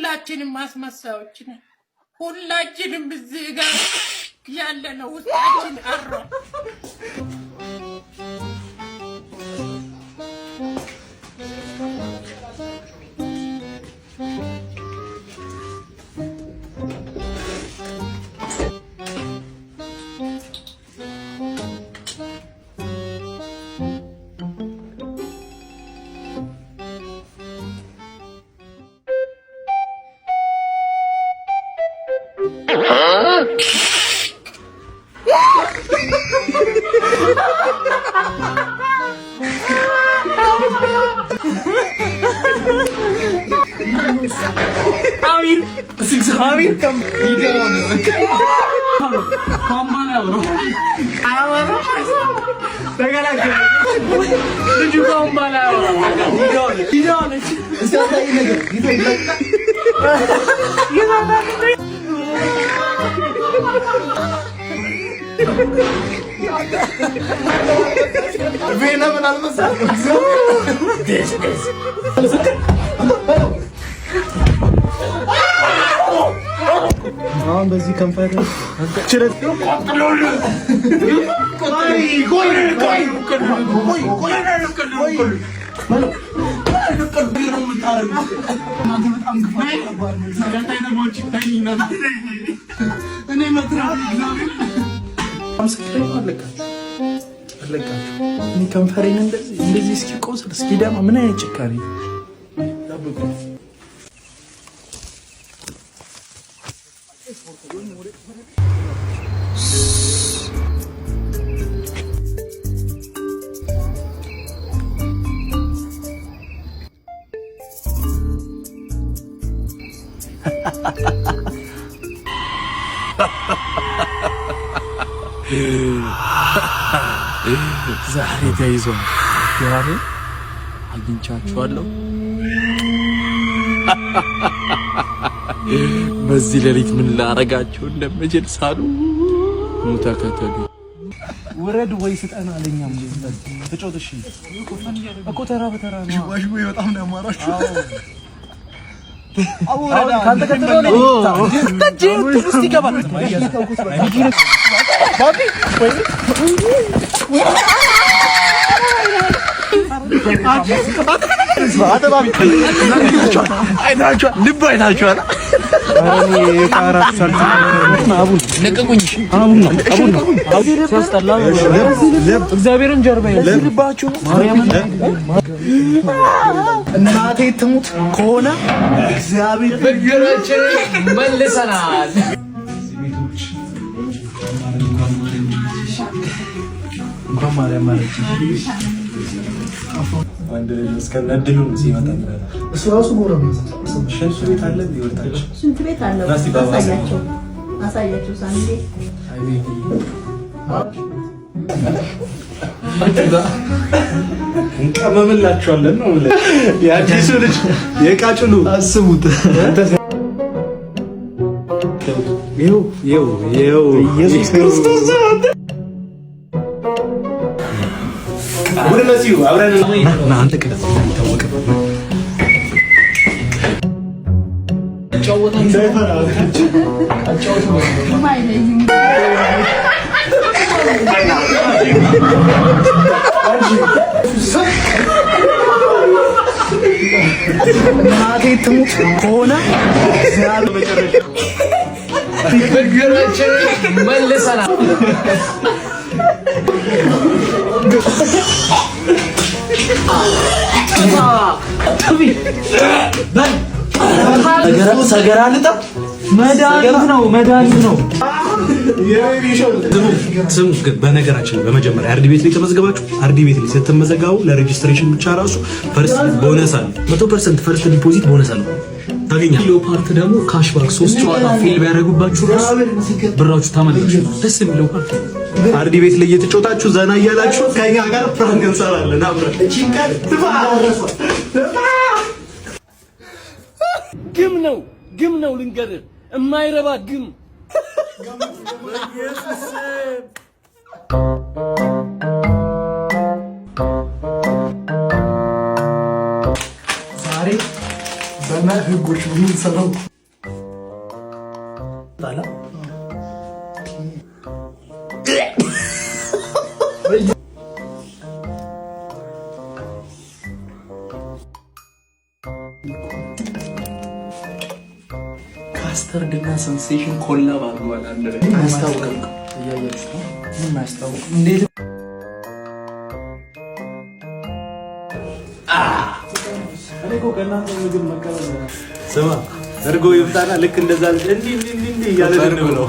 ሁላችንም ማስመሳዮች ነን። ሁላችንም እዚህ ጋር ያለነው ውስጣችን አሮ Amir kam video onu. Komana bro. Awara. Tagala ke. Tuju komana bro. Video onu. Video onu. Iskata ini lagi. Video. Vena benar besar. Des. Haan bezi kempfer. Çiret. ከንፈሬን እንደዚህ እስኪቆስል እስኪደማ ምን አይነት ጭካኔ ዛሬ ተይዟል። ዛሬ አግኝቻችኋለሁ። በዚህ ሌሊት ምን ላረጋችሁ እንደምችል ሳሉ ሙተከተሉ ወረድ ወይ ስጠና አለኛም ተጫውተሽ እኮ ተራ በተራ ነው። ጅዋሽ ወይ በጣም ነው ያማራችሁ። አዎ ካንተ ከተለው ነው ተጂ ውስጥ ይገባል። ባቢ ወይ እግዚአብሔርን ጀርባ ልባችሁ እናቴ ትሙት ከሆነ እግዚአብሔር በእግራችን መልሰናል። ማርያም ማለት አንድ እስከነድሉ ሲመጣ እሱ ራሱ ጎረም ሽንት ቤት አለ ይወጣች ሽንት ቤት አለ አሳያቸው ሳንዴ እንቀመምላችኋለን ነው የአዲሱ ልጅ የቃጭሉ አስቡት። ይኸው ኢየሱስ ክርስቶስ ወደነሲው አብረን እናንተ ከዚህ ታወቀ ጫወታ እንዳይፈራ ጫወታ ማይለኝ እናቴ ትሙት ከሆነ እግዚአብሔር መጨረሻ በእግራችን መልሰናል። ሰገራ ልጣ መድኃኒት ነው። ስሙ ግን በነገራችን በመጀመሪያ አርዲ ቤት ላይ ተመዝገባችሁ አርዲ ቤት ላይ ስትመዘገቡ ለሬጂስትሬሽን ብቻ ራሱ ፈርስት ቦነስ አለ። 100% ፈርስት ዲፖዚት ቦነስ አለ ታገኛለህ። ኪሎ ፓርት ደግሞ ካሽባክ 3 ጨዋታ ፌል ቢያደርጉባችሁ ራሱ ብራችሁ ታመጣላችሁ። ደስ የሚለው ፓርት አርዲ ቤት ላይ እየተጫወታችሁ ዘና እያላችሁ ከኛ ጋር ፕራንክ እንሰራለን አብረን። ግም ነው ልንገርህ፣ የማይረባ ግም ዛሬ በእና ህጎች ምን ሰራው ታላ ካስተርድና ሴንሴሽን ኮላብ አድርጓል። አንድ ላይ ማስታወቅ እያያችሁ ነው። ምን ማስታወቅ እንዴት ስማ እርጎ ይምጣና ልክ እንደዛ እንዲህ እያለ ነው።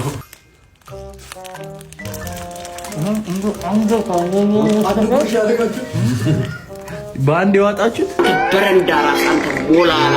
በአንድ የዋጣችሁት በረንዳ ራስ አንተ ቦላላ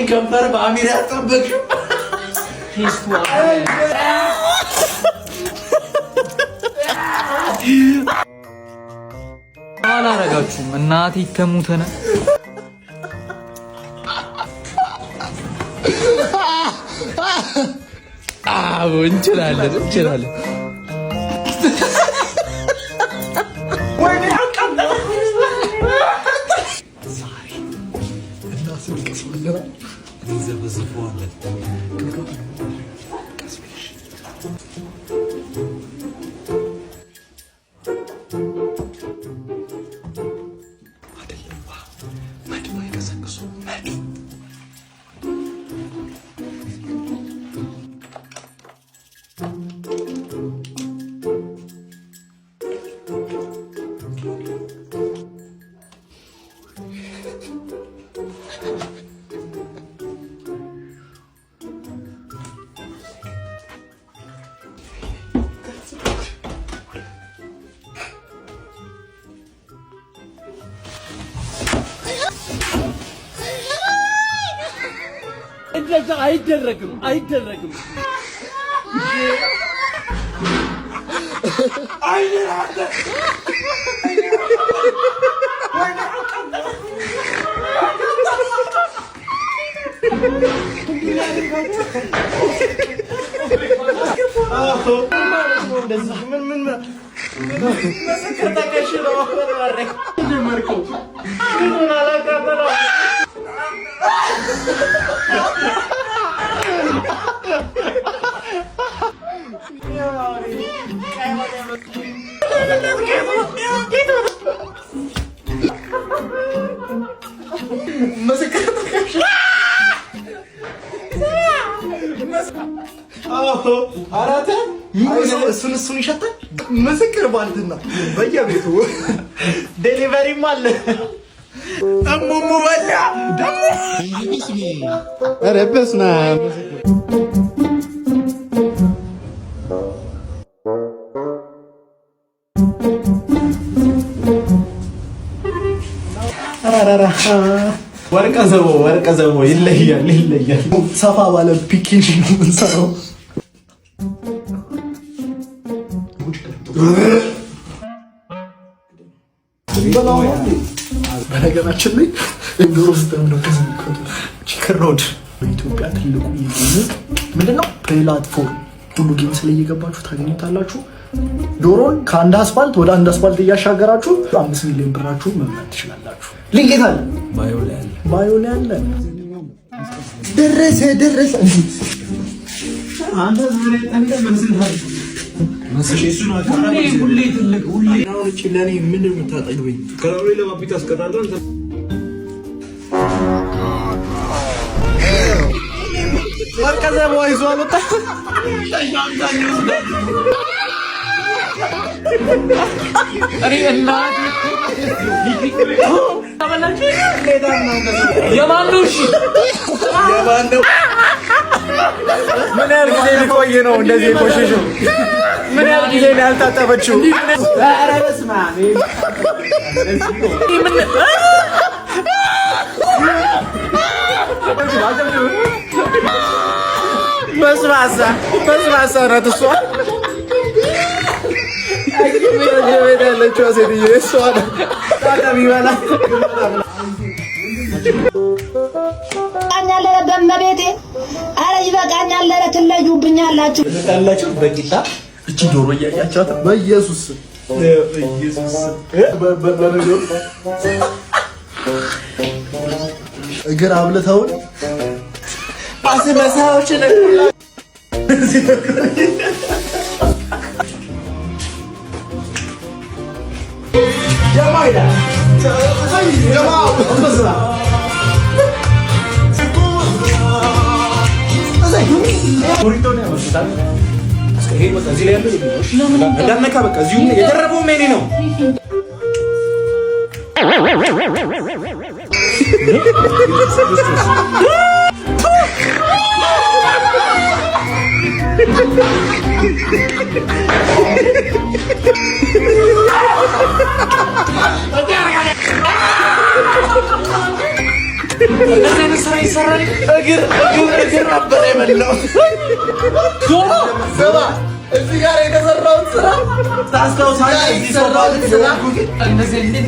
ከንፈር በአሚር ያጠበቅሽው አላረጋችሁም። እናቴ ተሙተነ እንችላለን አይደረግም። እሱን ይሸታል። ምስክር ባልትና በየቤቱ ዴሊቨሪም አለ። እሙሙ በላ ደሞ ኧረ በስመ አብ ወርቀ ዘቦ ይለያል። ሰፋ ባለ ፒኬጅ ነው የምንሰራው። በነገራችን ላይ እንዶሮ ስተም ነው ቺክን ሮድ በኢትዮጵያ ትልቁ የጌም ምንድነው ፕላትፎርም ሁሉ ጌም ስለየገባችሁ ታገኙታላችሁ። ዶሮን ከአንድ አስፋልት ወደ አንድ አስፋልት እያሻገራችሁ 5 ሚሊዮን ብራችሁ መምራት ትችላላችሁ። ሊንክ የት አለ? ባዮ ላይ አለ። ደረሰ አንተ ዙሪያ ጠንቀ መስልሃል ሁሌ ትልቅ ሁሌ ለእኔ ምን የምታጠግበኝ ከላሮ ለማቢት አስቀራለ አንተ ወርቀዘ ወይዞ አልወጣ አሪ እናት ምን ያህል ጊዜ ሊቆይ ነው እንደዚህ የቆሸሸው? ምን ያህል ጊዜ ነው ያልታጠበችው? ኧረ በስመ አብ በስላሳ ናት እሷ። ቤት ያለችዋ ሴትዮ እሷ ነው። ቢበላ ቃኛለረ በመቤቴ አረ ይበቃኛል። ለረ ትለዩብኛላችሁ ካላችሁ በቂጣ እቺ ዶሮ እያያቻት በኢየሱስ በነገሩ እግር አብልተውን አስመሳዎች ነው። ጀማይዳ ጀማው ተስራ ሞሪቶን ያመጣል። እስከ ይሄ በቃ እዚህ ላይ ያለው እንዳነካ በቃ እዚሁ የደረበው ሜኒ ነው። ለዚህ ስራ ይሰራል። እግር ነበር የበላው። ሰባ እዚህ ጋር የተሰራው ስራ ታስታውሳለህ? እዚህ ሰራው ስራ እንደዚህ እንዴት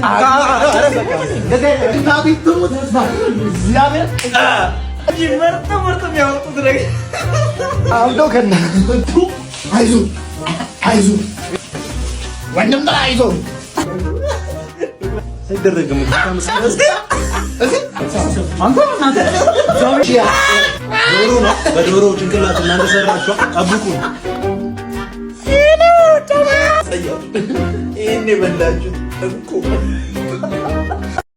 የሚያወጡት ነገር አብደው ከነ አይዞህ ወንድም አይዞህ አይደረግም። በዶሮ ጭንቅላት እናንተ ሰራችሁ። ጠብቁ። ይሄን የበላችሁ